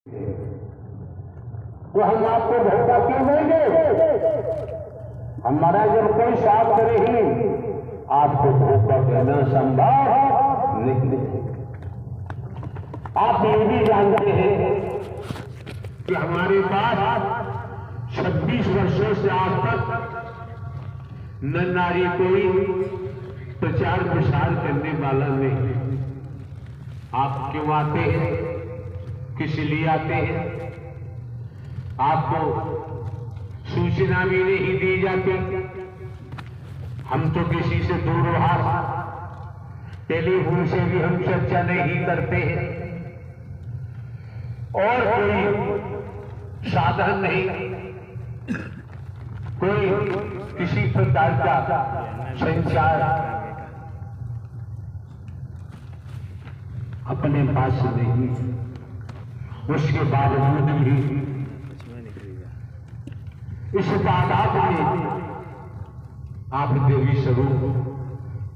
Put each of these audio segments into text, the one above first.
तो हम आपको धोखा क्यों देंगे? हमारा जब कोई साथ करे ही आपको धोखा देना संभव नहीं। आप ये भी जानते हैं कि हमारे पास 26 वर्षों से आज तक न नारी कोई प्रचार प्रसार करने वाला नहीं। आप क्यों आते हैं? किस लिए आते हैं? आपको सूचना भी नहीं दी जाती। हम तो किसी से दूरभाष टेलीफोन से भी हम चर्चा नहीं करते हैं और कोई साधन नहीं, कोई किसी प्रकार का संचार अपने पास नहीं। उसके बावजूद भी इस तादाद में आप देवी स्वरूप,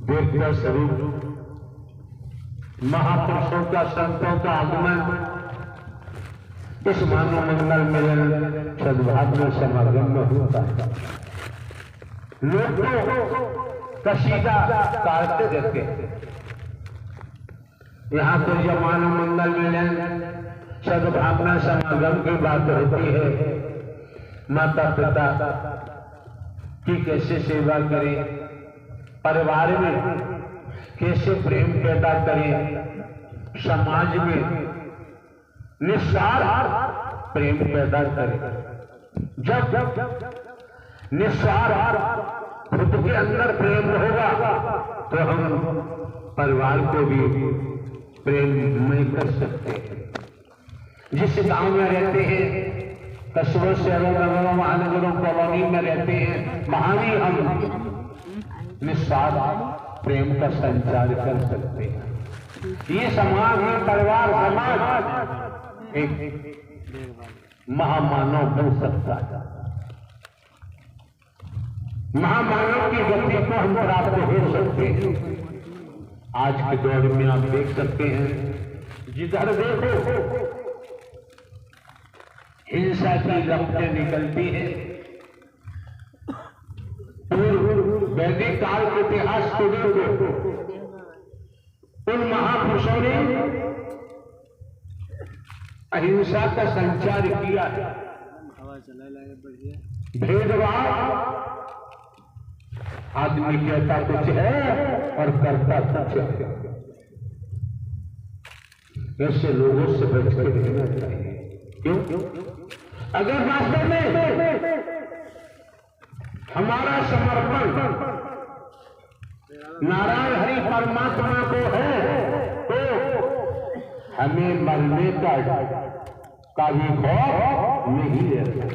देवता स्वरूप, महापुरुषों का, संतों का आगमन इस मानव मंगल मिलन सद्भावना समागम में होता है। लोग तो कशीदा काटते रहते हैं। यहाँ तो जब मानव मंगल मिलन सद्भावना समागम की बात होती है, माता पिता की कैसे सेवा करें, परिवार में कैसे प्रेम पैदा करें, समाज में निस्वार्थ प्रेम पैदा करें। जब निस्वार्थ खुद के अंदर प्रेम होगा तो हम परिवार को भी प्रेममय कर सकते हैं। जिस गांव में रहते हैं, कस्बों शहरों नगरों महानगरों कॉलोनी में रहते हैं, वहां भी हम निस्वार्थ प्रेम का संचार कर सकते हैं। ये समाज में परिवार समाज एक महामानव बन सकता है। महामानव की गति को हम प्राप्त हो सकते हैं। आज के दौर में आप देख सकते हैं, जिधर देखो हिंसा की लपटें निकलती है। वैदिक काल के इतिहास को देखो, उन महापुरुषों ने अहिंसा का संचार किया है। भेदभाव आदमी कहता कुछ है और करता कुछ है। ऐसे लोगों से बच के रहना चाहिए। क्यों? अगर वास्तव में हमारा समर्पण नारायण हरि परमात्मा को है तो हमें मरने का भी खौफ नहीं रहता।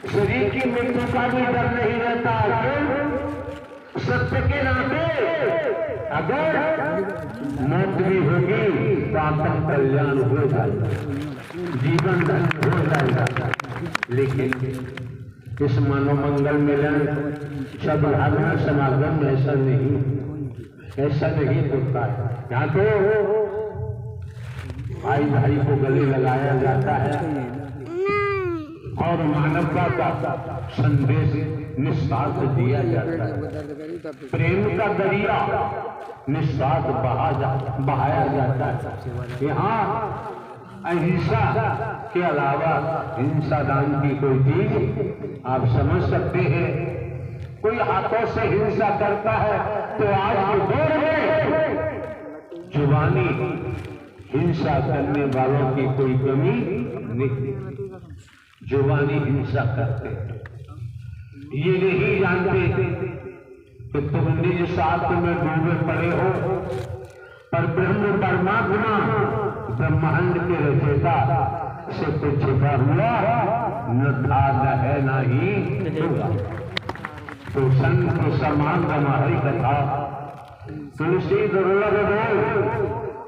शरीर की मृत्यु का भी डर नहीं रहता। सत्य के नाते अगर मौत भी होगी तो आपका कल्याण हो जाएगा, जीवन धन्य हो जाएगा। लेकिन इस मानव मंगल मिलन सद्भावना समागम में ऐसा नहीं होता है। यहाँ तो भाई भाई को गले लगाया जाता है और मानवता का संदेश निस्वार्थ दिया जाता है। प्रेम का दरिया निस्वार्थ बहाया जाता है। यहाँ अहिंसा के अलावा हिंसा दान की कोई चीज आप समझ सकते हैं। कोई हाथों से हिंसा करता है तो आज के दौर में जुबानी हिंसा करने वालों की कोई कमी नहीं। जुबानी हिंसा करते ये नहीं जानते कि तुम निज स्वार्थ में डूबे पड़े हो, पर ब्रह्म परमात्मा ब्रह्मांड के रचयिता से कुछ छिपा हुआ न था, न है, न ही होगा। तो संत समान हमारी कथा तुलसी दुर्लभ दो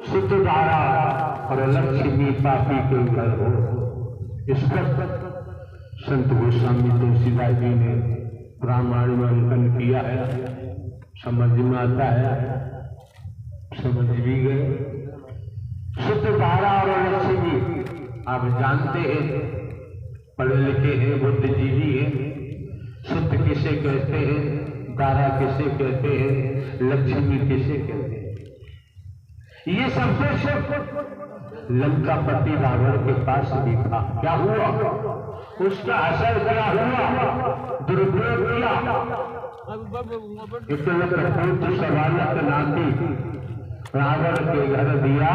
शुद्ध धारा और लक्ष्मी पापी के घर हो। इस पर संत गोस्वामी तुलसीदास जी ने रामायण किया है। समझ में आता है, समझ भी गए। शुद्ध आप जानते हैं, पढ़े लिखे हैं, बुद्धिजीवी हैं, शुद्ध किसे कहते हैं, तारा किसे कहते हैं, लक्ष्मी किसे कहते हैं। ये सब कुछ लंकापति रावण के पास भी था। क्या हुआ? उसका असर क्या हुआ? दुरुपयोग किया। इतने सवालत नाती रावण के घर दिया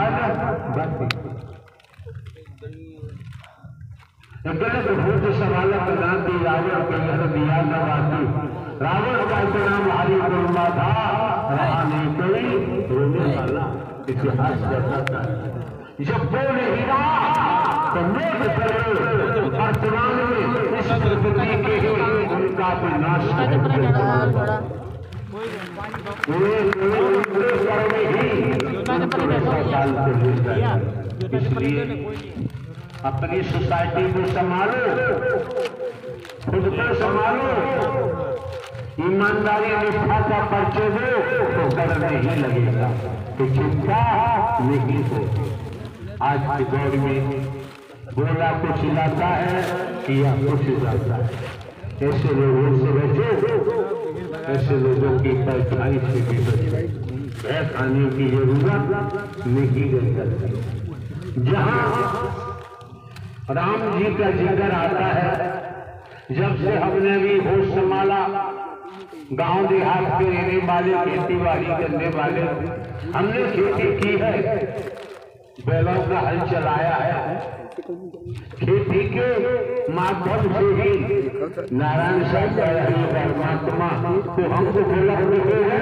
भूत सवालत नाती रावण के घर दिया नवाती। रावण का इतना भारी गुरमा था, रहा नहीं कोई रोने वाला। इतिहास बताता है जब वो नहीं रहा तो नोट करो वर्तमान में इस प्रकृति के ही उनका विनाश इसलिए अपनी सोसाइटी को संभालो, खुद को संभालो, ईमानदारी निष्ठा का परिचय दो तो डर नहीं लगेगा, तो चिंता नहीं हो। आज के दौर में बोला कुछ लाता है, किया कुछ जाता है। ऐसे लोगों से बचो, ऐसे लोगों की परछाई से भी बचो। भय खाने की जरूरत नहीं रहती। जहाँ राम जी का जिक्र आता है, जब से हमने भी होश संभाला, गांव देहात के रहने वाले, खेती बाड़ी करने वाले, हमने खेती की है, बैलों का हल चलाया है, खेती के माध्यम से ही नारायण साहब परमात्मा तो हमको बोला है,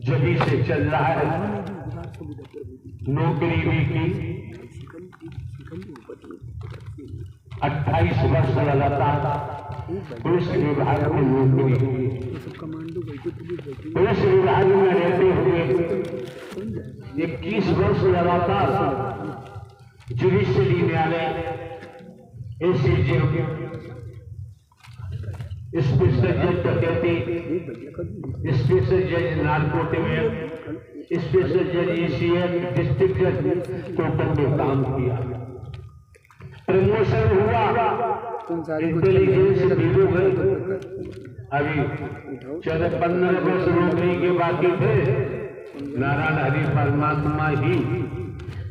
जभी से चल रहा है। नौकरी भी की, 28 वर्ष लगातार पुलिस विभाग में नौकरी हुई। पुलिस विभाग में रहते हुए 21 वर्ष लगातार जुडिशियरी न्यायालय, एसीजे, स्पेशल जज डकैती, स्पेशल जज नार्कोटिक, स्पेशल जज ECM, डिस्ट्रिक्ट जज कोर्ट में काम किया। प्रमोशन हुआ, इंटेलिजेंस ब्यूरो गए। अभी 14-15 वर्ष नौकरी के बाकी थे, नारायण हरि परमात्मा ही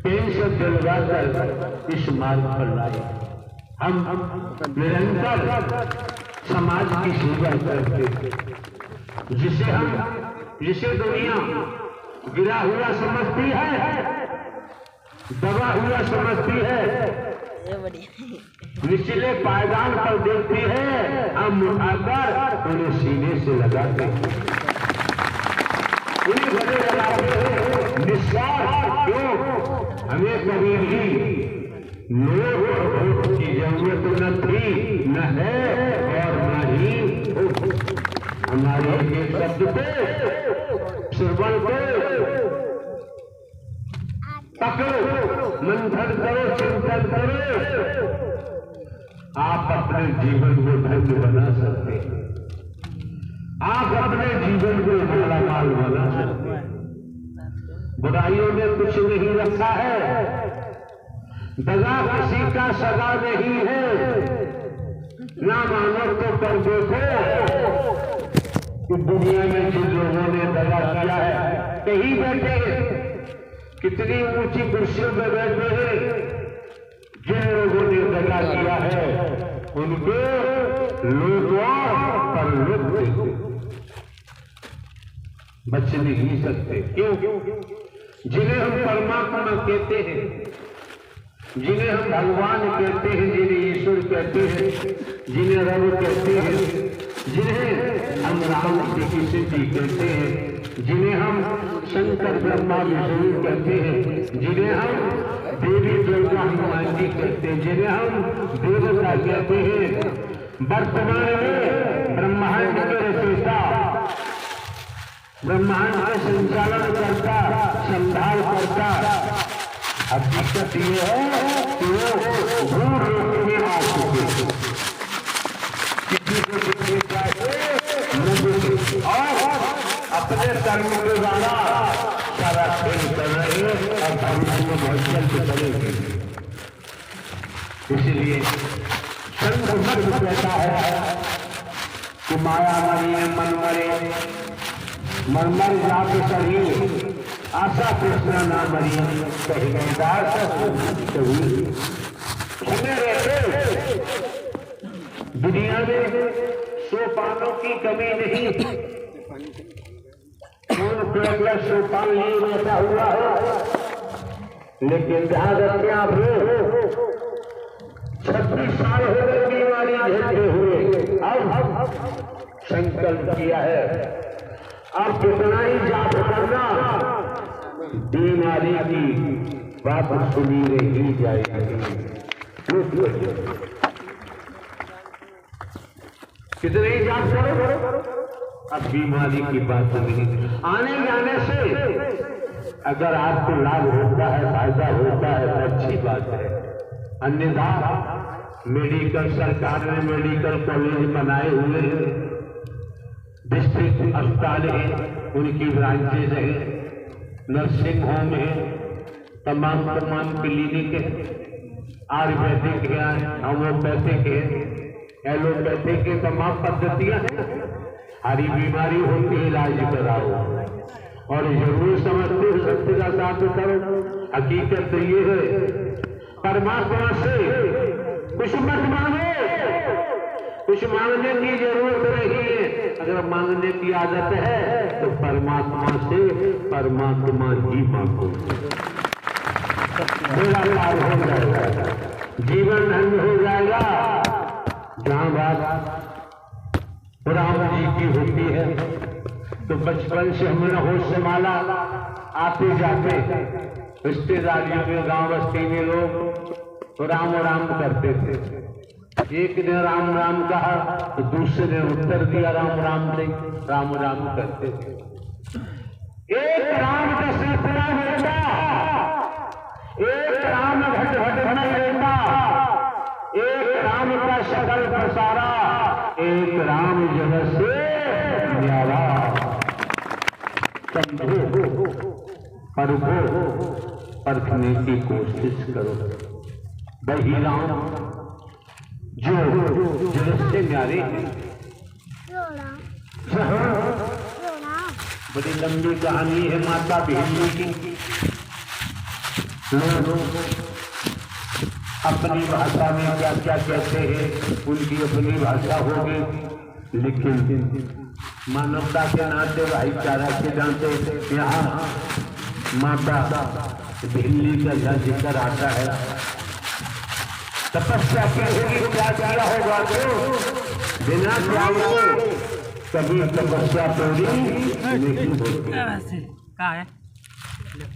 पेंशन दिलवा कर इस मार्ग पर लाए। हम निरंतर समाज की सेवा करते थे, जिसे दुनिया गिरा हुआ समझती है, दबा हुआ समझती है, निचले पायदान पर देखती है, हम उठाकर उन्हें सीने से लगाते हैं, उन्हें गले लगाते हैं। निस्वार्थ क्यों? हमें कभी भी लोग वोट की जरूरत न थी, न है और न ही हो। हमारे एक शब्द पे, श्रवण पे पकड़ो, मंथन करो, चिंतन करो, आप अपने जीवन को धन्य बना सकते हैं, आप अपने जीवन को मालामाल बना सकते हैं। बुराइयों में कुछ नहीं रखा है, दगा किसी का सगा नहीं है। ना मानो तो कर देखो कि दुनिया में जिन लोगों ने दगा किया है, कहीं बैठे, कितनी ऊंची कुर्सियों में बैठे हैं, जिन लोगों ने दगा किया है उनके लोग पर बच नहीं सकते। क्यों? जिन्हें हम परमात्मा कहते हैं, जिन्हें हम भगवान कहते हैं, जिन्हें ईश्वर कहते हैं, जिन्हें रब कहते हैं, जिन्हें हम राम की सिद्धि कहते हैं, जिन्हें हम शंकर ब्रह्मा विष्णु कहते हैं, जिन्हें हम देवी दुर्गा हनुमान जी कहते हैं, जिन्हें हम देवता कहते हैं, वर्तमान में ब्रह्मांड के रचयिता, ब्रह्मांड का संचालन करता, संभाल करता। अब दिक्कत ये है कि वो भूल रोकने आ चुके, किसी को कितनी चाहिए और अपने कर्म के द्वारा सारा खेल कर रहे हैं और भविष्य में बहुत जल्द करेंगे। इसलिए संत मर्म कहता है कि माया मरी मन मरे, मरमर जात शरीर आशा कृष्णा ना मरी, कही गए दास दुनिया में सोपानों की कमी नहीं। सोपान लिए बैठा हुआ है, लेकिन ध्यान रखिए आप 36 साल हो गए बीमारी झेलते हुए। अब संकल्प किया है अब कितना ही जाप करना, बीमारी की बात सुनी रही जाएगी। कितने ही जाप करो, अब बीमारी की बात नहीं। आने जाने से अगर आपको लाभ होता है, फायदा होता है तो अच्छी बात है, अन्यथा मेडिकल सरकार ने मेडिकल कॉलेज बनाए हुए हैं, डिस्ट्रिक्ट अस्पताल है, उनकी ब्रांचेज है, नर्सिंग होम है, तमाम क्लिनिक है, आयुर्वेदिक है, होम्योपैथिक है, एलोपैथिक है, तमाम पद्धतियां हैं। हरी बीमारी होती है इलाज कराओ, और जरूर समझते सत्य का साथ करो। हकीकत तो ये है परमात्मा से कुछ मत मांगो, कुछ मांगने की जरूरत नहीं है। अगर मांगने की आदत है तो परमात्मा से परमात्मा ही मांगो, बड़ा लाभ हो जाएगा, जीवन धन्य हो जाएगा। जहां बात राम जी की होती है तो बचपन से हमने होश संभाला, आते जाते रिश्तेदारियों में गांव बस्ती में लोग तो राम राम करते थे। एक ने राम राम कहा तो दूसरे ने उत्तर दिया राम राम से, राम राम करते थे। एक राम का सिलसिला रहता, एक राम घट घट नहीं रहता, एक राम का शकल प्रसारा, एक राम जगत से न्यारा। समझो, परखो, परखने की कोशिश करो। वही राम जो जगत से न्यारे हैं। बड़ी लंबी कहानी है माता भिल्ली की। लोग अपनी भाषा में क्या क्या कहते हैं, उनकी अपनी भाषा होगी, लेकिन मानवता के नाते भाईचारा के नाते यहाँ माता भिल्ली का जिक्र आता है। तपस्या की होगी, क्या किया होगा तो बिना त्याग के कभी तपस्या पूरी नहीं होती।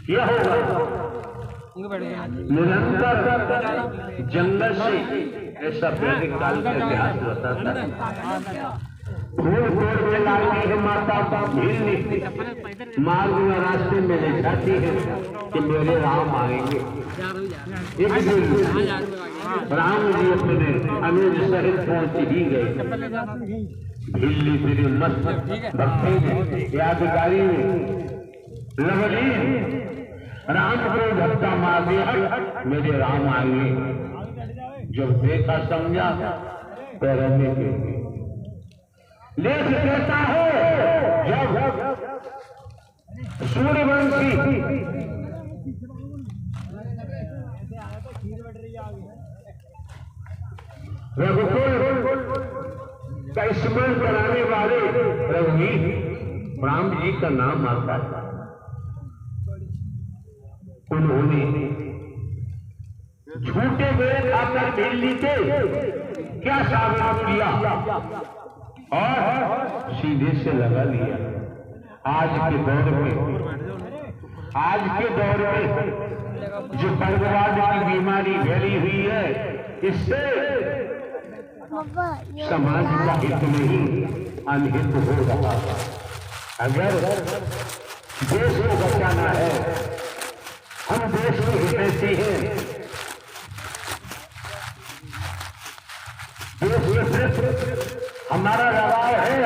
क्या होगा निरंतर जंगल से, ऐसा वैदिक काल का इतिहास बताता है। फूल तोड़ में लाती है माता भिल्ली, मार्ग में रास्ते में ले जाती है कि मेरे राम आएंगे। एक दिन राम जी अपने अनुज सहित पहुंच ही गए। भिल्ली तेरी मस्त भक्ति यादगारी लवली राम को धक्का मार दिया, मेरे राम आएंगे। जब देखा समझा पैरने के लेख कहता है जब सूर्यवंशी रघुकुल का स्मरण कराने वाले रघुवीर राम जी का नाम आता है। उन्होंने झूठे वेद आकर भिल्ली के क्या साबित किया और सीधे से लगा लिया। आज के दौर में जो बर्बाद की बीमारी फैली हुई है, इससे समाज का हित नहीं अनहित हो रहा है। अगर देश को बचाना है, हम देश में हितैषी हैं, देश में सिर्फ हमारा लगाव है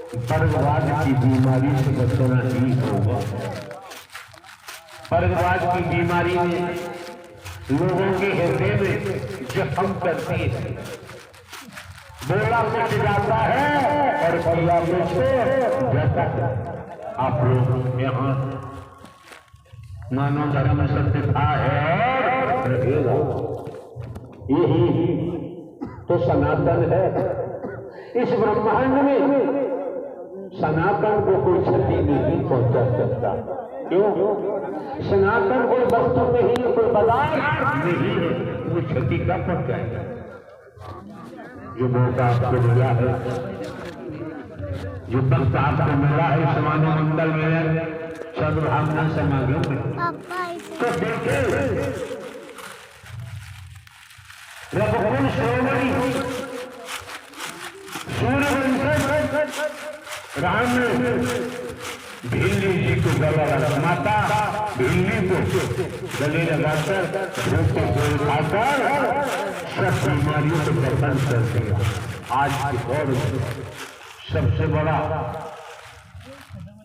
तो बर्बाद की बीमारी से बचना ही होगा। बर्बाद की बीमारी में लोगों के हृदय में जख्म करती है, बोला मिट जाता है और किया मिट जाता है। आप लोग यहाँ मानव धर्म सत्यता है और रहेगा, यही तो सनातन है। इस ब्रह्मांड में सनातन को कोई क्षति नहीं पहुंचा सकता। क्यों? सनातन कोई वस्तु नहीं है, कोई पदार्थ नहीं है, वो क्षति का पहुंचाएगा। जो मौका आपको मिला है, जो वक्त आपको मिला है इस मानव मंडल में सद्भावना समागम में, तो देखे रघुकुल श्रोमणी सूर्यवंश राम ने भिल्ली जी को गला लगा, माता भिल्ली को गले लगाकर धोखे को उठाकर सब बीमारियों को दफन कर दिया। आज के दौर में सबसे बड़ा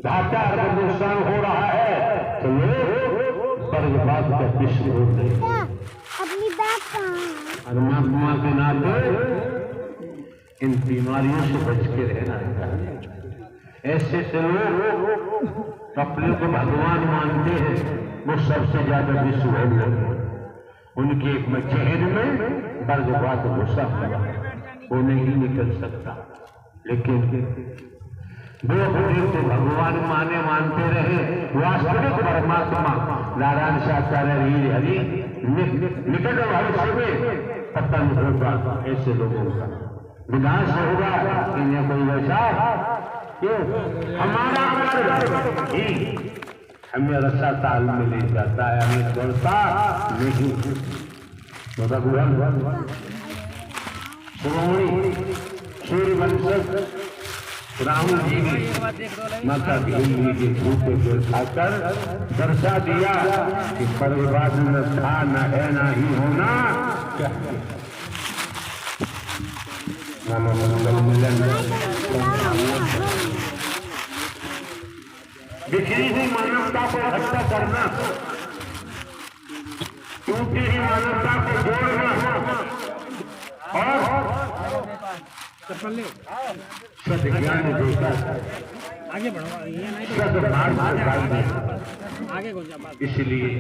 घाटा अगर नुकसान हो रहा है तो लोग वर्गवाद का विश्व हो गए। परमात्मा के नाते इन बीमारियों से बच के रहना है। ऐसे से लोग अपने को भगवान मानते हैं, वो सबसे ज्यादा विश्व है। उनके एक चेहरे में वर्गवाद घुसा हुआ, वो नहीं निकल सकता। लेकिन वो अपने को भगवान मानते रहे, वास्तविक परमात्मा नारायण साचार्य हरि निकट भविष्य में पतन होगा। ऐसे लोगों का विनाश होगा, इन्हें कोई वैसा क्यों? हमारा ही हमें रसा ताल में ले जाता है, हमें दौड़ता नहीं। भगवान श्रोमणी सूर्यवंश राहुल जी ने माता भिल्ली के भूखे को खाकर दर्शा दिया कि परिवार न था, न है, न ही होना चाहिए। मंगल मिलन बिखरी हुई मानवता को इकट्ठा करना, टूटी हुई मानवता को जोड़ना और सद्ज्ञान देता आगे बढ़ो, आगे को जा। इसलिए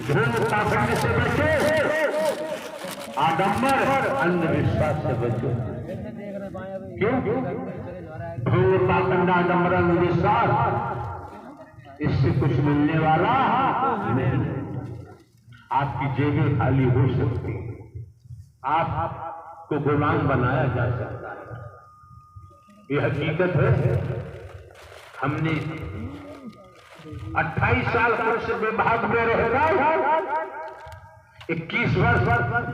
धर्म पाखंड से बचो, आडंबर अंधविश्वास से बचो। क्यों? धर्म पाखंड आडंबर अंधविश्वास, इससे कुछ मिलने वाला नहीं। आपकी जेबें खाली हो सकती, आपको गुलाम बनाया जा सकता है। ये हकीकत है। हमने 28 साल कृषि विभाग में रहकर 21 वर्ष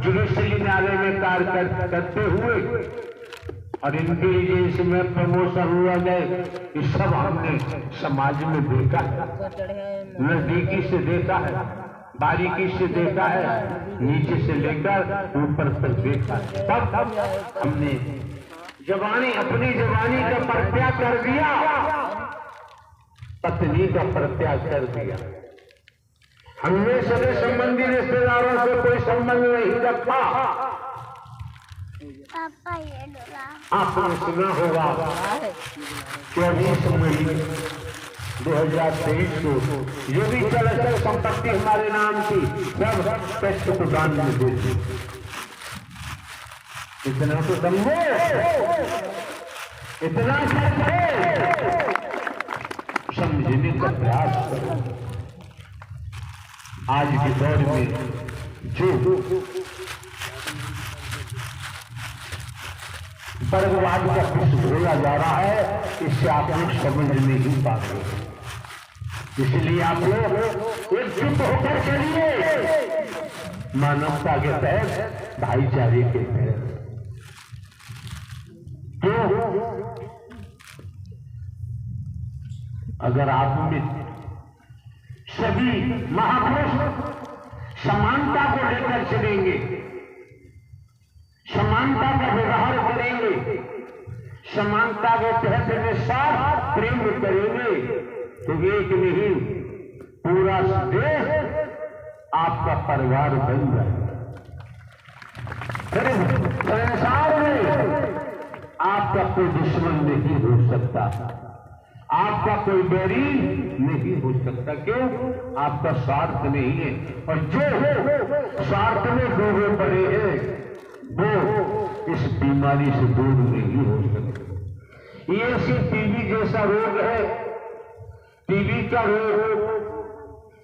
जुडिशरी न्यायालय में कार्य करते हुए और इंटेलिजेंस में प्रमोशन हुआ गए, ये सब हमने समाज में देखा है, नजदीकी से देखा है, बारीकी से देखा है, नीचे से लेकर ऊपर तक देखा है। तब हमने अपनी जवानी का परित्याग कर दिया, पत्नी का परित्याग कर दिया। हमने सगे संबंधी रिश्तेदारों से कोई संबंध नहीं रखा। आपने सुना होगा 24 मई 2023 को जो भी चल संपत्ति हमारे नाम की सब टेस्ट को दान में दे दी। इतना तो समझो, इतना समझने का प्रयास करो। आज के दौर में जो वर्गवाद का विश्व बोला जा रहा है, इससे आप लोग समझ नहीं पाते। इसलिए आप लोग एकजुट होकर चलिए, मानवता के तहत, भाईचारे के तहत। क्यों? अगर आप में सभी महापुरुष समानता को लेकर चलेंगे, समानता का व्यवहार करेंगे, समानता के तहत निस्वार्थ प्रेम करेंगे, तो एक नहीं पूरा देश आपका परिवार बन जाए। फिर संसार में आपका कोई दुश्मन नहीं हो सकता, आपका कोई बैरी नहीं हो सकता। क्यों? आपका स्वार्थ नहीं है, और जो स्वार्थ में डूबे पड़े हैं वो इस बीमारी से दूर नहीं हो सकते। ये सिर्फ टीबी जैसा रोग है। टीबी का रोग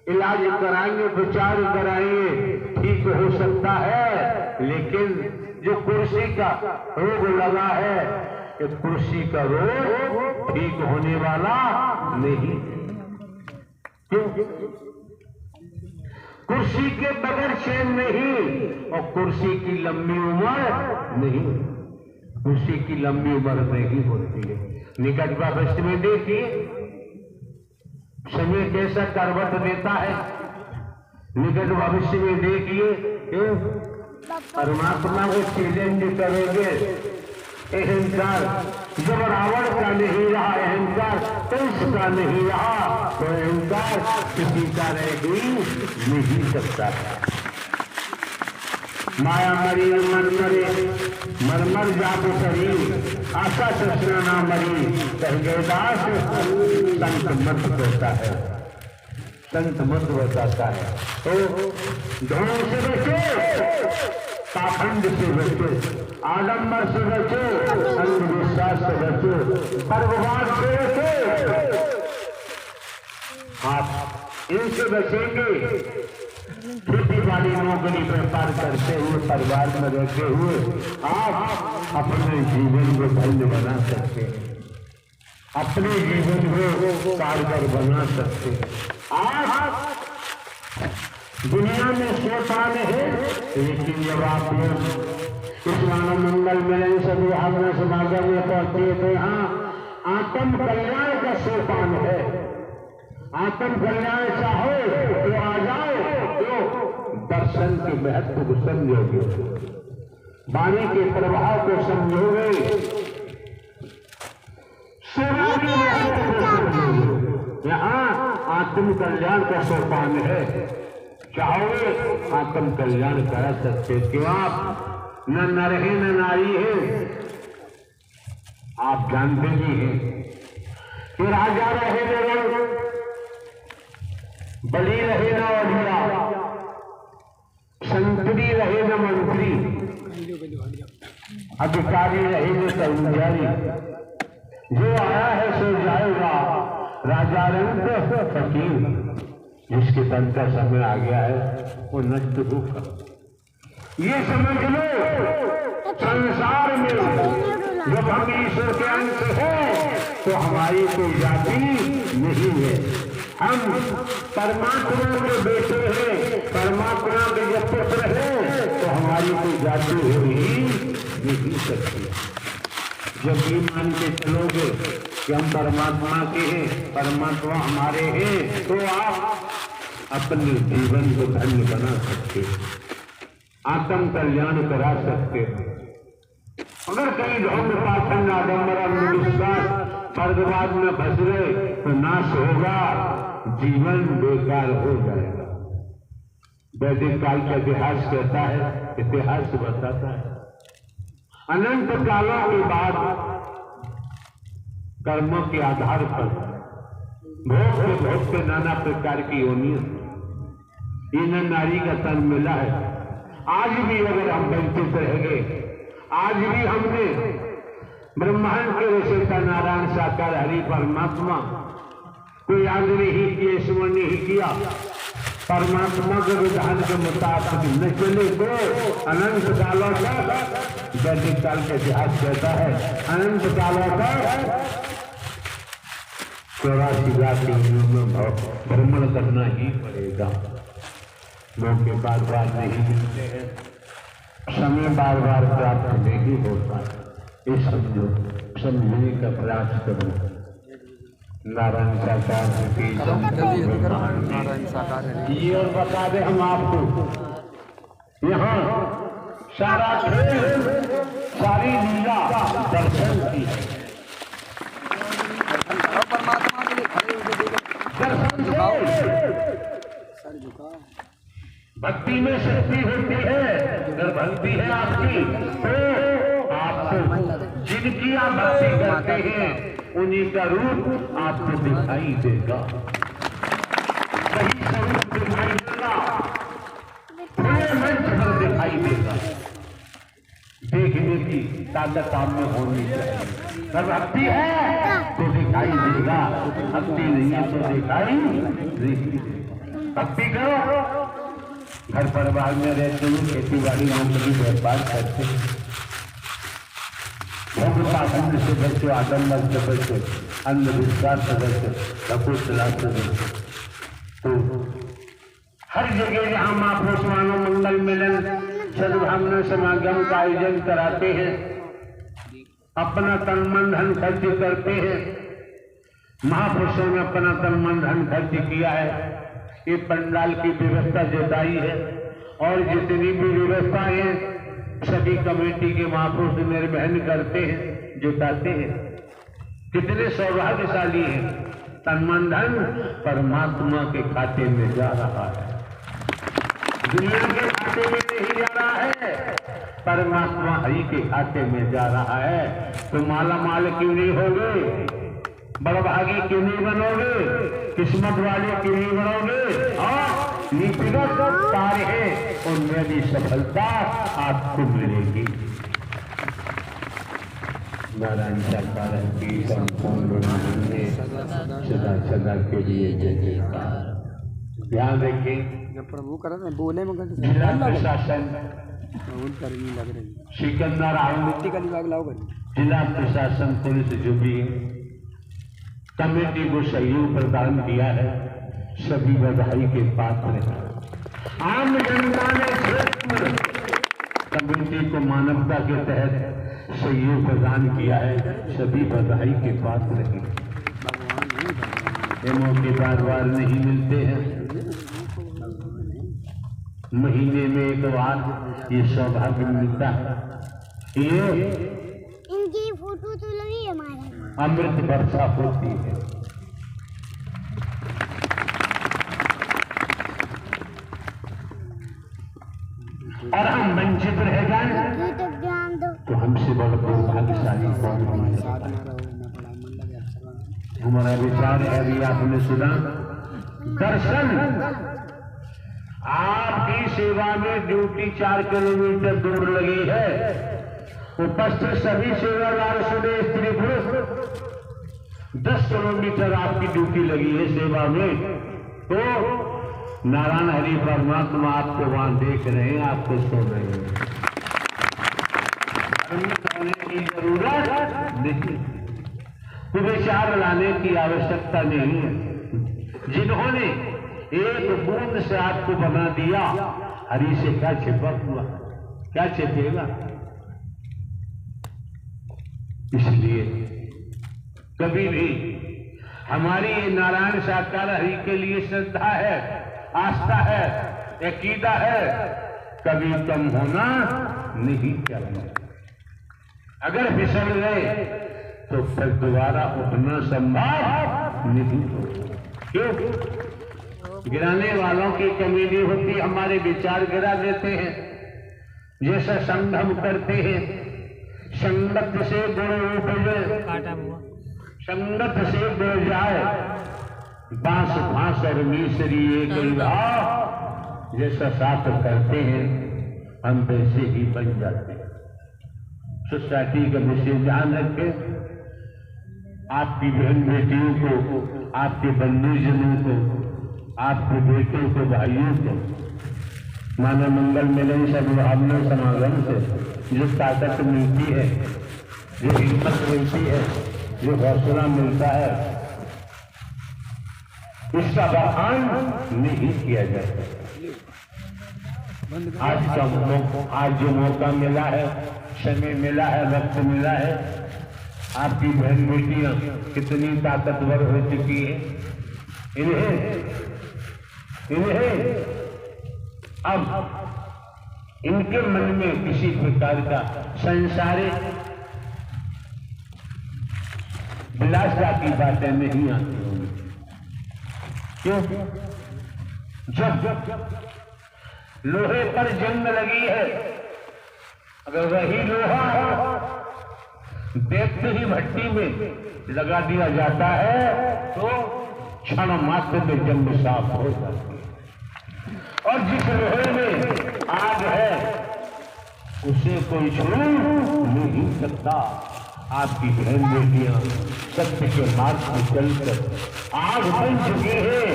इलाज कराएंगे, उपचार कराएंगे, ठीक हो सकता है, लेकिन जो कुर्सी का रोग लगा है, ये कुर्सी का रोग ठीक होने वाला नहीं। क्यों? कुर्सी के बगैर चैन नहीं, और कुर्सी की लंबी उम्र नहीं। कुर्सी की लंबी उम्र नहीं होती है। निकट भविष्य में देखिए समय कैसा करवट लेता है। निकट भविष्य में देखिए परमात्मा को चैलेंज करोगे। अहंकार जब रावण का नहीं रहा, अहंकार कंस का नहीं रहा, तो अहंकार किसी का रह ही नहीं सकता। माया मरी मन मरे, मरमर जात शरीर, आशा ससना ना मरी, कह दास संत मत होता है, संत मत बताता है। तो धोन से बचो, पाखंड से बचो, आडंबर से बचो, अंधविश्वास से बचो, पर्ववाद से बचो। आप इनसे बचेंगे। खेती बाड़ी नौकरी व्यापार करते हुए, परिवार में रहते हुए आप अपने जीवन को धन्य बना सकते हैं, अपने जीवन को कारगर बना सकते हैं। आप दुनिया में शैतान है, लेकिन जब आप लोग इस मानव मंगल मिलन सभी भावना समागम में पहुंचे तो यहाँ आत्म कल्याण का सोपान है। आत्म कल्याण चाहो तो आ जाओ, दर्शन के महत्व को समझोगे, वाणी के प्रभाव को समझोगे, सेवा के महत्व को समझोगे। यहाँ आत्म कल्याण का सोपान है। चाहोगे आत्म कल्याण करा सकते। क्यों? आप न नर है न नारी है, आप जानते भी हैं कि राजा रहे न बली रहे न अभिया, संतरी रहे न मंत्री, अधिकारी रहे न कर्मचारी, जो आया है सो जाएगा, राजा रंग फकीर। जिसके तन का समय आ गया है वो नष्ट होगा। ये समझ लो, संसार में जब हम ईश्वर के अंश हैं तो हमारी कोई जाति नहीं है। हम परमात्मा के बेटे हैं, परमात्मा के जब पुत्र हैं तो हमारी कोई जाति हो ही नहीं सकती। जब ये मान के चलोगे कि हम परमात्मा के हैं, परमात्मा हमारे हैं, तो आप अपने जीवन को धन्य बना सकते हो, आत्म कल्याण करा सकते हो। अगर कहीं ढोंग पाखंड आडंबर अंधविश्वास स्वर्गवाद में फंस गए तो नाश होगा, जीवन बेकार हो जाएगा। वैदिक काल का इतिहास कहता है, इतिहास बताता है, अनंत कालों के बाद कर्मों के आधार पर भोग के नाना प्रकार की योनियों इन नारी का तन मिला है। आज भी अगर हम वंचित रहेंगे, आज भी हमने ब्रह्मांड के रचयिता नारायण साकार हरि परमात्मा को याद नहीं किया, स्मरण नहीं किया, परमात्मा के विधान के मुताबिक न चले तो अनंत कालों तक, वैदिक काल का इतिहास कहता है, अनंत कालों तक 84 लाख योनियों में भ्रमण करना ही पड़ेगा। लोग के बार बार नहीं मिलते हैं, समय बार बार प्राप्त नहीं होता। इस समझो, समझने का प्रयास करो। नारायण साकार ये और बता दे हम आपको, यहाँ सारा खेल, सारी लीला दर्शन की है। दर्शन से भक्ति में शक्ति होती है। अगर भक्ति है आपकी तो आपको जिनकी आप भक्ति करते हैं उन्हीं का रूप आपको दिखाई देगा, सही स्वरूप दिखाई देगा, पूरे मंच पर दिखाई देगा। देखने की ताकत आप में होनी चाहिए। अगर भक्ति है तो दिखाई देगा, भक्ति नहीं है तो दिखाई नहीं। भक्ति करो, घर परिवार में रहते हुए खेती बाड़ी नौकरी व्यापार करते, पाखंड से बच्चों, आडम्बर से बच्चों, अंधविश्वास से बच्चों, कपूरथला से बच्चों, तो हर जगह जहाँ महापुरुष मानव मंगल मिलन सद्भावना समागम का आयोजन कराते हैं, अपना तन मन धन खर्च करते हैं। महापुरुषों ने अपना तन मन धन खर्च किया है, ये पंडाल की व्यवस्था जुटाई है, और जितनी भी व्यवस्था है सभी कमेटी के महापुरुष निर्वहन करते हैं, जुटाते हैं। कितने सौभाग्यशाली हैं, तन मन धन परमात्मा के खाते में जा रहा है, दुनिया के खाते में नहीं जा रहा है, परमात्मा हरि के खाते में जा रहा है। तो माला माल क्यों नहीं होगे, बड़भागी क्यों नहीं बनोगे, किस्मत वाले क्यों नहीं बनोगे? हाँ, नीतिगत कार्य है, उनमें भी सफलता आपको मिलेगी। नारायण सरकार की संपूर्ण सदा सदा के लिए जय जयकार। ध्यान रखें, प्रभु कर बोले में जिला प्रशासन लग रही सिकंदर आउट, जिला प्रशासन पुलिस जो भी कमेटी को सहयोग प्रदान किया है, सभी बधाई के पात्र हैं। आम जनता ने कमेटी को मानवता के तहत सहयोग प्रदान किया है, सभी बधाई के पात्र हैं। ये मौके बार बार नहीं मिलते हैं, महीने में एक बार ये सौभाग्य मिलता है। ये इनकी फोटो तो लगी हमारे अमृत वर्षा होती है। और हम वंचित रह जाए तो हमसे बड़ा दुर्भाग्यशाली कौन होगा। हमारा विचार है, अभी आपने सुना, दर्शन आपकी सेवा में ड्यूटी 4 किलोमीटर दूर लगी है, उपस्थित सभी सेवादार सुने, स्त्री पुरुष 10 किलोमीटर आपकी ड्यूटी लगी है सेवा में, तो नारायण हरि परमात्मा आपको वहां देख रहे हैं, आपको सुन रहे हैं। सोने की जरूरत नहीं, विचार लाने की आवश्यकता नहीं है। जिन्होंने एक बूंद से आपको बना दिया, हरि से क्या छिपा हुआ, क्या छिपेगा? इसलिए कभी भी हमारी नारायण साकार हरि के लिए श्रद्धा है, आस्था है, अकीदा है, कभी कम होना नहीं चाहिए। अगर फिसल गए तो फिर दोबारा उठना संभव नहीं होगा। क्यों? गिराने वालों की कमी नहीं होती, हमारे विचार गिरा देते हैं। जैसा संगम करते हैं, संगत से गुण उपजे, संगत से गुण जाए, बांस फांस और मिसरी एक भाव, जैसा साथ करते हैं हम वैसे ही बन जाते हैं। सोसाइटी का विषय ध्यान रखें, आपकी बहन बेटियों को, आपके बंधुजनों को, आपके बेटों को, भाइयों को मानव मंगल मिलन सद्भावना समागम से जो ताकत मिलती है, जो हिम्मत मिलती है, जो हौसला मिलता है, इसका बखान नहीं किया जाता। आज जो मौका मिला है, समय मिला है, वक्त मिला है, आपकी बहन बेटियां कितनी ताकतवर हो चुकी है, इन्हें अब इनके मन में किसी प्रकार का संसारिक विलासता की बातें नहीं आती होंगी। क्यों? जब लोहे पर जंग लगी है, अगर वही लोहा देखते ही भट्टी में लगा दिया जाता है तो क्षण मात्र में जंग साफ हो जाती है। और जिस लोहे में आग है उसे कोई छू नहीं सकता। आपकी बहन बेटियां सत्य के मार्ग पर चलकर आग बन चुके हैं,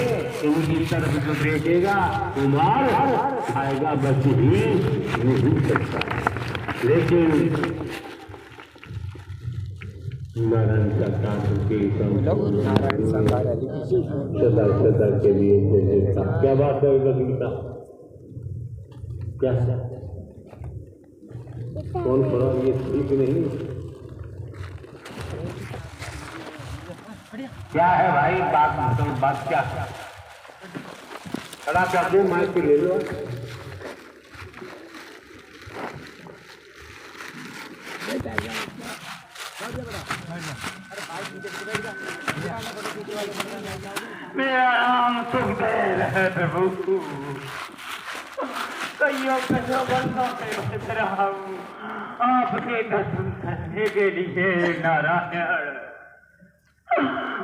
इनकी तरफ जो देखेगा उमार आएगा बच ही नहीं सकता। लेकिन नारायण सरकार के सदा सदा के लिए देता। क्या बात है गीता? क्या कौन पढ़ा? ये ठीक नहीं। क्या है भाई बात? तो बात क्या खड़ा कर दो, माइक ले लो। मेरा नाम सुखदेव है प्रभु, कईयों कईयों वर्षों से बच रहा हूँ आपके दर्शन करने के लिए। नारायण,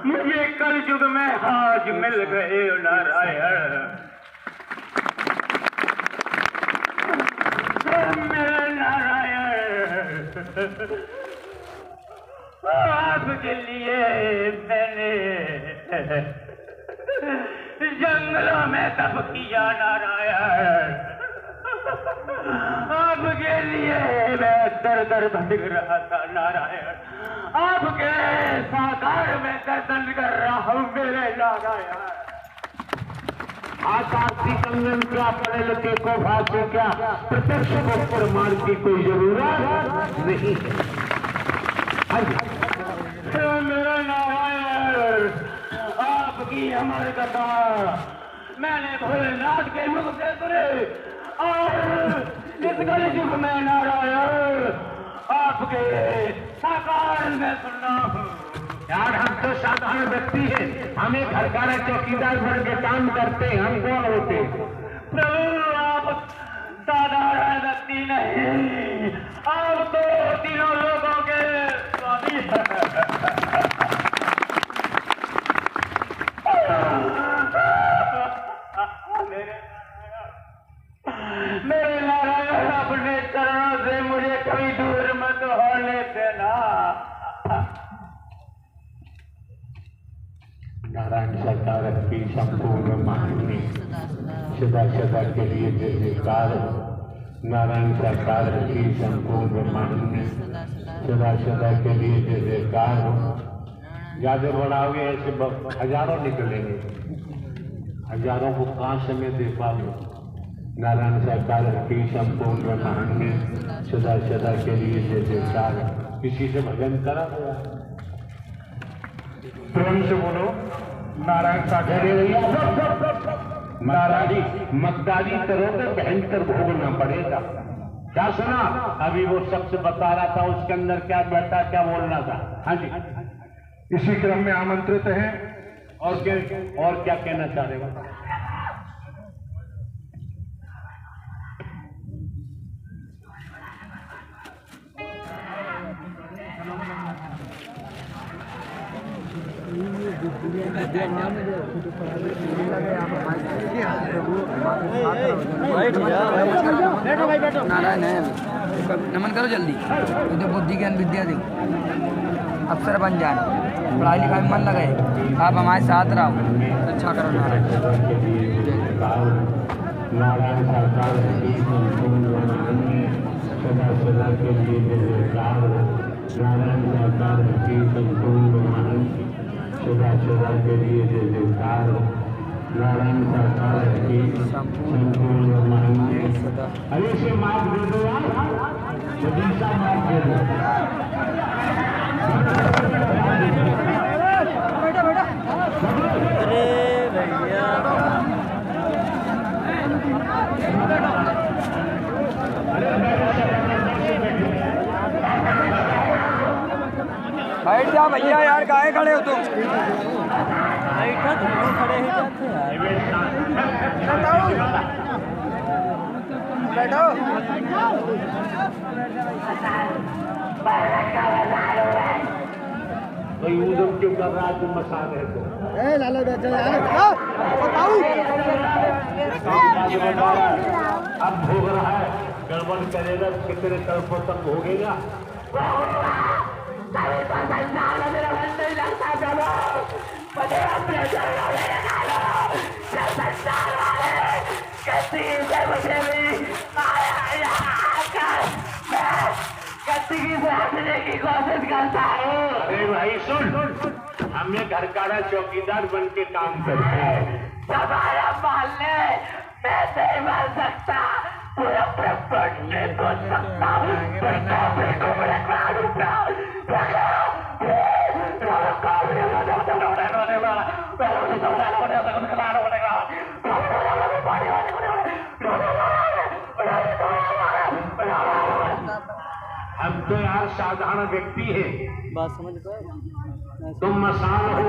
मुझे कल युग में आज मिल गए नारायण। मेरे नारायण, आपके लिए मैंने जंगलों में तप किया नारायण। आपके लिए मैं दर दर भटक रहा था नारायण। आपके साकार में दर्शन कर रहा हूँ मेरे नारायण। आकाशी कंगन क्या, पढ़े लिखे को भाषे क्या, प्रत्यक्ष को प्रमाण की कोई जरूरत नहीं है। मेरे नारायण, आपकी अमर कथा मैंने भोलेनाथ के मुख से सुनी और इस कलयुग में नारायण आपके साकार में सुनना हूँ। यार हम तो साधारण व्यक्ति हैं, हमें घर का चौकीदार बन के काम करते हैं, हम कौन होते? प्रभु आप साधारण व्यक्ति नहीं, आप तो तीनों लोगों के स्वामी हैं। मेरे नारायण, अपने चरणों से मुझे कभी दूर मत होने देना। नारायण सरकार की संपूर्ण महानी सदा सदा के लिए जय जयकार। नारायण सरकार की संपूर्ण महानी सदा सदा के लिए जय जयकार। ज्यादा बढ़ाओगे ऐसे हजारों निकलेंगे, हजारों को कहाँ से मैं दे पाऊंगा। नारायण सरकार की संपूर्ण महानी सदा सदा के लिए जय जयकार। किसी से भजन करा प्रेम से बोलो नारायण सागर। मकदारी करोगे भयंकर भोगना पड़ेगा। क्या सुना? अभी वो शख्स बता रहा था, उसके अंदर क्या बैठा, क्या बोलना था? हाँ जी, इसी क्रम में आमंत्रित हैं। और क्या कहना चाह रहे हो? नारायण है, नमन करो जल्दी, तो बुद्धि ज्ञान विद्या दे, अफसर बन जाए, पढ़ाई लिखाई में मन लगे, आप हमारे साथ रहो, अच्छा करो नारायण। नारायण सरकार की संपूर्ण महानी सदा सदा के लिए जय जयकार। नारायण सरकार की संपूर्ण महानी सदा सदा के लिए जय जयकार। नारायण सरकार की संपूर्ण महानी। अरे से मार्ग दे दो यार, सदीसा मार्ग दे दो। बैठ जा भैया, यार काहे खड़े हो तुम? खड़े ही जाते हैं। बैठो। भाई ऊधम क्यों कर रहा है तुम मसान है तो लाला बैठो यार। अब भोग रहा है गड़बड़ करेगा कितने तरफों तक भोगेगा। की कोशिश करता हूँ। अरे भाई सुन हमें घर का चौकीदार बन के काम करते हैं। हमारा मोहल्ले मैं नहीं मार सकता पूरा प्रपट नहीं सोच सकता हम तो यार साधारण व्यक्ति हैं। बात समझ पाए? तुम मसान हो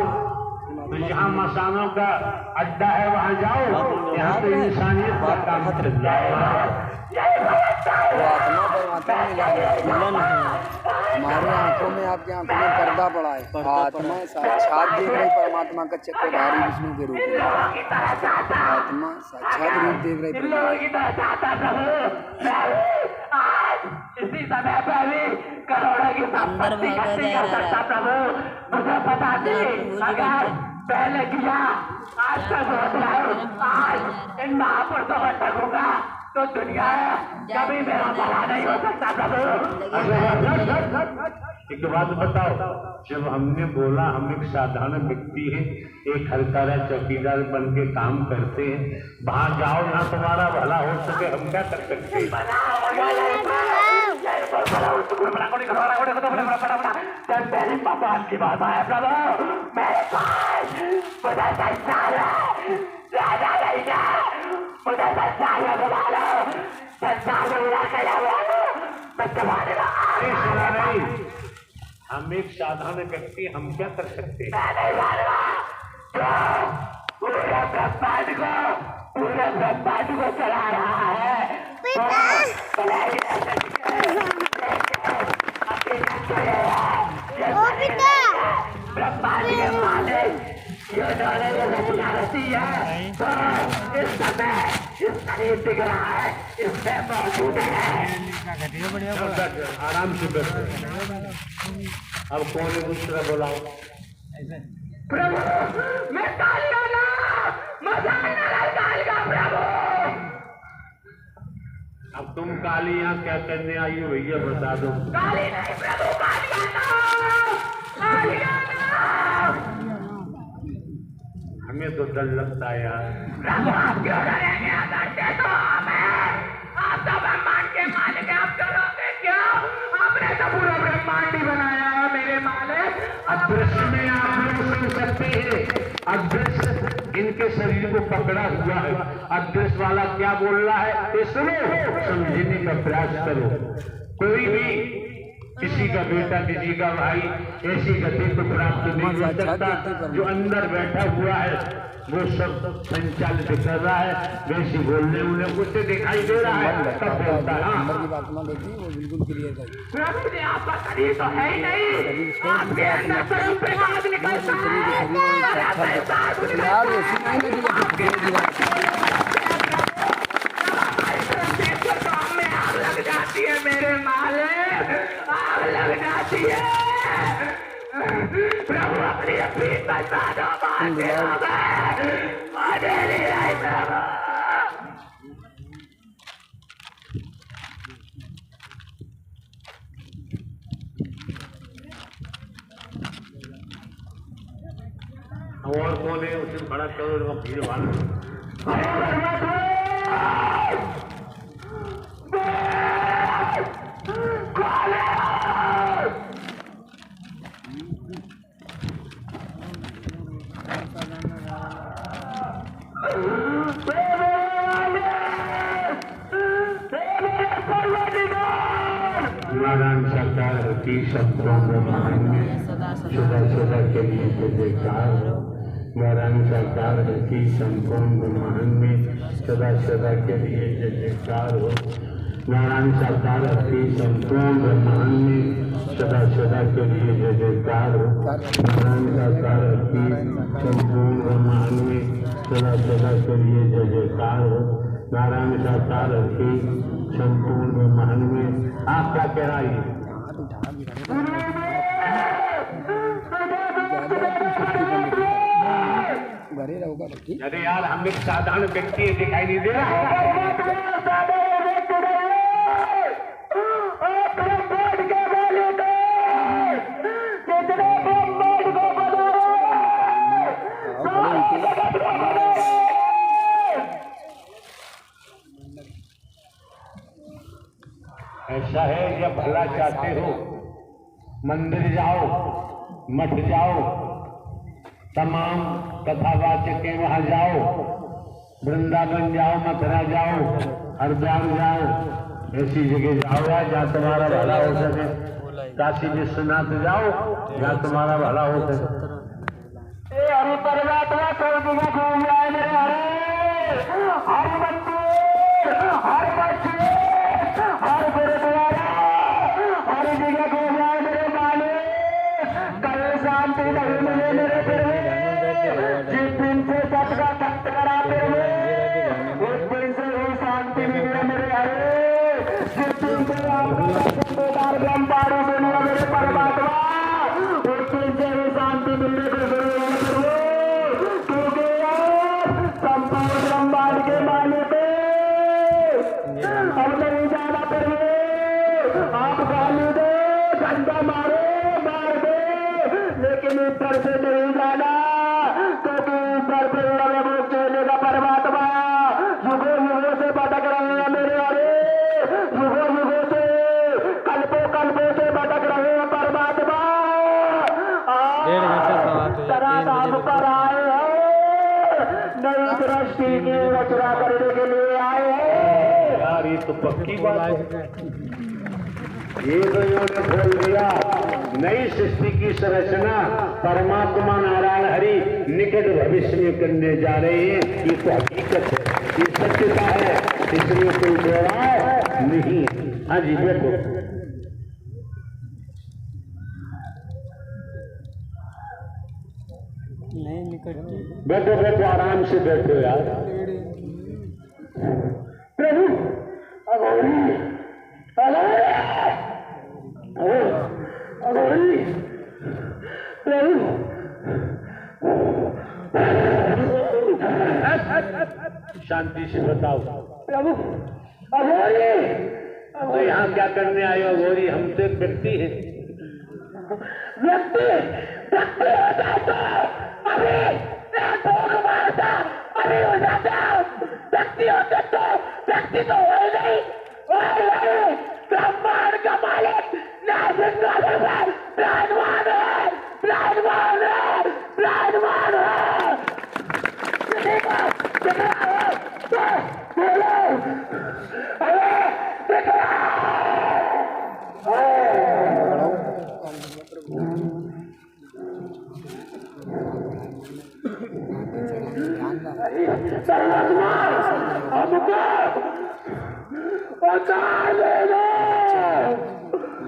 तो जहाँ मसानों का अड्डा है वहाँ जाओ। यहाँ तो इंसानियत का काम चल रहा है। आत्मा परमात्मा मिलन है। हमारे आंखों में आपकी आंखों में पर्दा पड़ा है। आत्मा साक्षात देख रही परमात्मा का चक्रधारी विष्णु के रूप में। आत्मा साक्षात रूप देख रही इसी समय पर भी करोड़ों की संपत्ति इकट्ठी कर सकता प्रभु। मुझे बता दे अगर पहले किया आज तक सोच रहा हूँ आज इन महापुरुषों को ठगूंगा तो दुनिया कभी मेरा भला नहीं हो सकता प्रभु। एक बात बताओ जब हमने बोला हम एक साधारण व्यक्ति हैं एक हरकारा चौकीदार बन के काम करते हैं वहाँ जाओ ना तुम्हारा भला हो सके हम क्या कर सकते हैं। मेरी भगवान की बात है प्रभु मेरे पास मुझे संसार राजा नहीं है मुझे संसार में बुला लो संसार में बुला कर मैं तुम्हारे नहीं हम एक साधारण व्यक्ति हम क्या कर सकते हैं। पूरे ब्रह्मांड को चला रहा है ब्रह्मांड के मालिक ये डोले में रहती है तो इस समय इस शरीर दिख रहा है इसमें मौजूद है। आराम से बैठो। अब कौन है दूसरा बुलाओ। प्रभु मैं कालिया ना कालिया प्रभु। अब तुम काली यहाँ क्या करने आई हो भैया बता दो। काली नहीं प्रभु कालिया ना हमें तो डर लगता है यार। प्रभु आप क्यों डरेंगे अगर तो हमें आप तो ब्रह्मांड के मालिक हैं आप डरोगे क्यों आपने तो पूरा ब्रह्मांड ही बनाया है मेरे मालिक। अदृश्य में आप लोग सुन सकते हैं अदृश्य इनके शरीर को पकड़ा हुआ है। अदृश्य वाला क्या बोल रहा है ये सुनो समझने का प्रयास करो। कोई भी किसी का बेटा किसी का भाई ऐसी गति को प्राप्त नहीं हो सकता जो अंदर बैठा हुआ है वो सब संचालित कर रहा है वैसे बोलने उन्हें कुछ दिखाई दे रहा है तब बोलता है। आत्मा देखी वो बिल्कुल क्लियर है। प्रभु जी आपका शरीर तो है ही नहीं आपके अंदर परम प्रकाश निकलता है मेरे माले आग लग जाती है। प्रभु अपनी अपनी बता दो और कौन है उसे खड़ा करो भीड़ वाला। नारायण सरकार की शब्दों में सुबह सुबह के लिए तो देखा नारायण सरकार की संपूर्ण ब्रह्मांड में सदा सदा के लिए जय जयकार हो। नारायण सरकार की संपूर्ण ब्रह्मांड में सदा सदा के लिए जय जयकार हो। नारायण सरकार की संपूर्ण ब्रह्मांड में सदा सदा के लिए जय जयकार हो। नारायण सरकार की संपूर्ण ब्रह्मांड में आप क्या कह रहा है? अरे यार हम एक साधारण व्यक्ति दिखाई नहीं दे रहा। ऐसा है, जब भला चाहते हो मंदिर जाओ, मठ जाओ, तमाम कथावाचक के वहां जाओ, वृंदावन जाओ, मथुरा जाओ, हरिद्वार जाओ, ऐसी जगह जाओ जहाँ तुम्हारा भला हो सके। काशी विश्वनाथ जाओ जहाँ तुम्हारा भला हो सके। हरि परमात्मा सब जगह घूम जाए मेरे हरे, हर बच्चे, हर बच्चे, हर गुरुद्वारा, हर जगह घूम जाए मेरे मालिक। कल शांति नहीं मिले मेरे प्रभु, जिस दिन से सबका भक्त कराते हुए उस दिन से ही शांति मिले मेरे हरे। जिस दिन से आपका दर्शन बेकार ब्रह्मचारी दुनिया मेरे परमात्मा, उस दिन से ही शांति मिलने को शुरू हुआ प्रभु। क्योंकि आप संपूर्ण ब्रह्मांड के मालिक हो। अब नहीं जाना प्रभु, आप गाली दो, डंडा मारो, मार दो, लेकिन ऊपर से नहीं जाना। क्योंकि ऊपर से चलने का परमात्मा युगों युगों से भटक रहे हैं मेरे हरे, युगों युगों से, कल्पों कल्पों से भटक रहे हैं परमात्मा। तरह नाम पर आए हैं, नई दृष्टि की रचना करने के लिए आए हैं। यार ये तो पक्की बात है। ये तो इन्होंने बोल दिया, नई सृष्टि की संरचना परमात्मा नारायण हरि निकट भविष्य में करने जा रहे हैं। ये तो हकीकत है, ये सत्यता है, इसलिए कोई दोहराव नहीं है। हाँ जी बैठो। बैठो बैठो, आराम से बैठो यार। प्रभु अघोरी, अघोरी प्रभु, शांति से बताओ प्रभु अघोरी। तो यहाँ क्या करने आए हो गौरी? हम तो एक व्यक्ति हैं। व्यक्ति व्यक्ति हो जाता, अभी मारता, अभी हो जाता। व्यक्ति होते तो व्यक्ति तो हो ही नहीं, ब्रह्मांड का मालिक प्राणवान है, प्राणवान है, प्राणवान है, प्राणवान है। बोलो अरे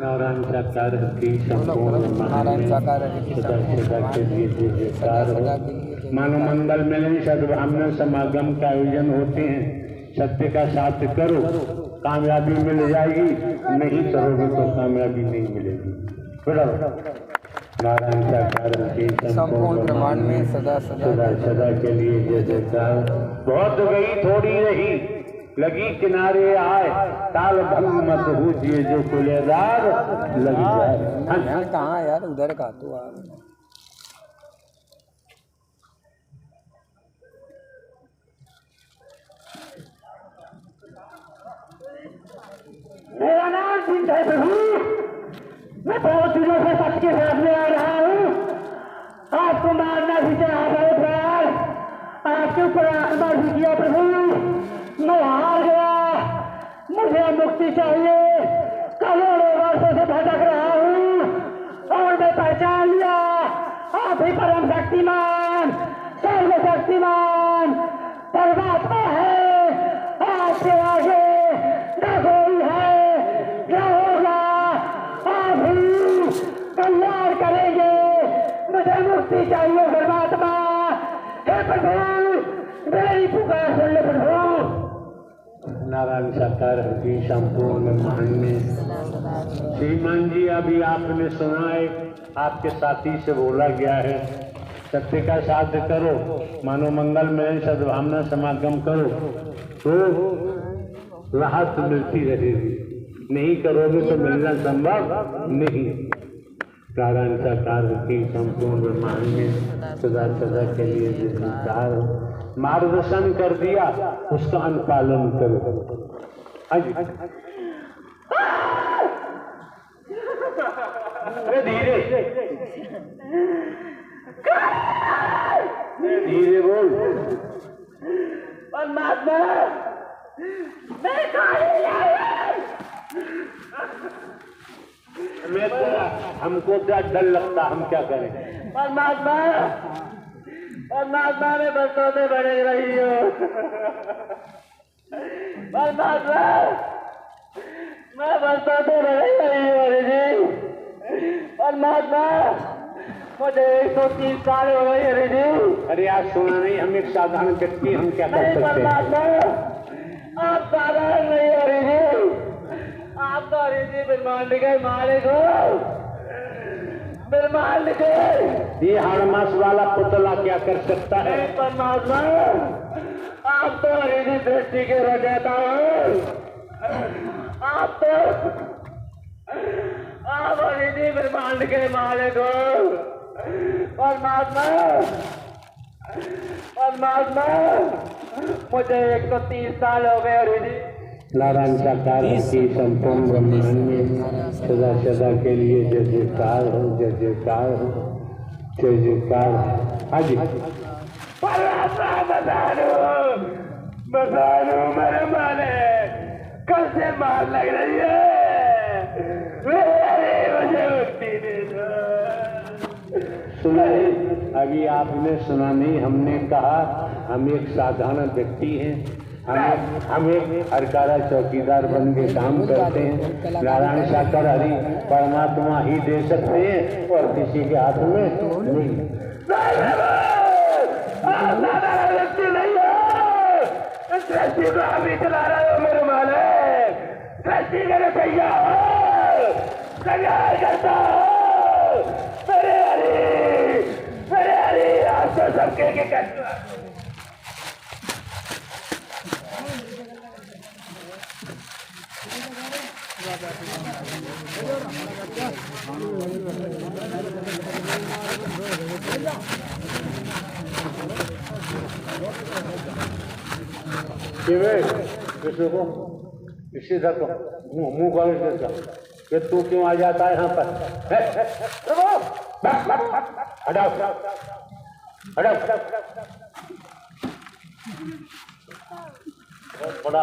नारायण साकार की संपूर्ण मानव मंगल मिलन सद्भावना समागम का आयोजन होते हैं। सत्य का साथ करो, कामयाबी मिल जाएगी, नहीं करोगे तो कामयाबी नहीं मिलेगी। नारायण साकार की संपूर्ण ब्रह्मांड में सदा सदा सदा के लिए जय जयकार। बहुत गई थोड़ी रही, लगी किनारे आए, ताल भंग मत हुजिए जो कुलेदार लग जाए। कहाँ यार, उधर का तो मेरा नाम सिंह है प्रभु, मैं बहुत दिनों से सबके सामने आ रहा हूँ। आपको मारना भी चाहा बहुत बार, आपके ऊपर आक्रमण भी किया प्रभु, मैं हार गया। मुझे मुक्ति चाहिए, करोड़ों वर्षों से भटक रहा हूँ और मैं पहचान लिया आप ही परम शक्तिमान, सर्वशक्तिमान परमात्मा है। आपसे आगे न कोई है, क्या होगा आप ही कल्याण करेंगे। मुझे मुक्ति चाहिए परमात्मा, हे प्रभु मेरी पुकार सुन ले प्रभु। नारायण साकार की संपूर्ण ब्रह्मांड में श्रीमान जी, अभी आपने सुना है, आपके साथी से बोला गया है, सत्य का साध्य करो, मानो मंगल में सद्भावना समागम करो तो राहत मिलती रहेगी, नहीं करोगे तो मिलना संभव नहीं। नारायण साकार की संपूर्ण ब्रह्मांड में सदा सदा के लिए जिम्मेदार मार्गदर्शन कर दिया, उसका अनुपालन करो। अरे धीरे धीरे बोल। परमात्मा मैं हमको क्या डर लगता, हम क्या करें। परमात्मा परमात्मा में बरसों में बड़े रही हो। परमात्मा मैं बरसों से बड़े रही हूँ हरि जी। परमात्मा मुझे 130 साल हो गई हरि जी। अरे आज सुना नहीं, हम एक साधारण व्यक्ति, हम क्या कर नहीं सकते हैं। परमात्मा आप साधारण नहीं हरि जी, आप तो हरि जी ब्रह्मांड के मालिक हो, ब्रह्मांड के। ये हाड़मास वाला पुतला क्या कर सकता है। नहीं परमात्मा आप तो हरि जी सृष्टि के रचयिता हो, आप हरि जी ब्रह्मांड के मालिक हो। परमात्मा परमात्मा मुझे 130 साल हो गए हरि जी। नारायण साकार की संपूर्ण ब्रह्मांड में सदा सदा के लिए जय जयकार हो, जय जयकार हो, जय जयकार। हाँ जी बतानो मेरे माने कल से मार लग रही है, मुझे मुक्ति दे दो। सुना है, अभी आपने सुना नहीं, हमने कहा हम एक साधारण व्यक्ति हैं, हम एक हरकारा चौकीदार बन के काम करते हैं। नारायण साकार हरि परमात्मा ही दे सकते हैं और किसी के हाथ में नहीं। व्यक्ति नहीं हो, सृष्टि को अभी चला रहे हो मेरे माले, सृष्टि का रचैया हो, संहार करता हो मेरे हरि आप तो सबके के करता। इसी को मुंह करो कि तू क्यों आ जाता है यहाँ पर। हटाओ हटाओ, बड़ा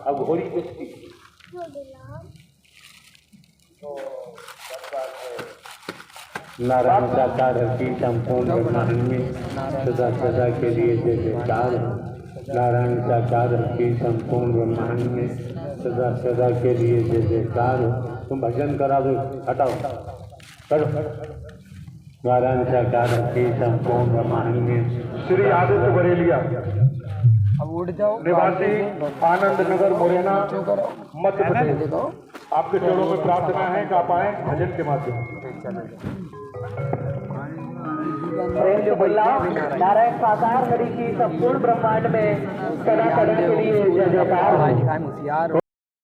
अब घोड़ी किसकी। नारायण साकार की संपूर्ण ब्रह्मांड में सदा सदा के लिए जय जयकार। नारायण साकार की संपूर्ण ब्रह्मांड में सदा सदा के लिए जय जयकार। तुम भजन करा दो, हटाओ करो। नारायण साकार की संपूर्ण ब्रह्मांड में श्री आदित्य बरेलिया अब उठ जाओ, निवासी आनंद नगर मुरैना मध्य प्रदेश। आपके चरणों में प्रार्थना है कि आप आए भजन के माध्यम से। नारायण साकार हरि की संपूर्ण ब्रह्मांड में सदा सदा के लिए जय जयकार। होशियार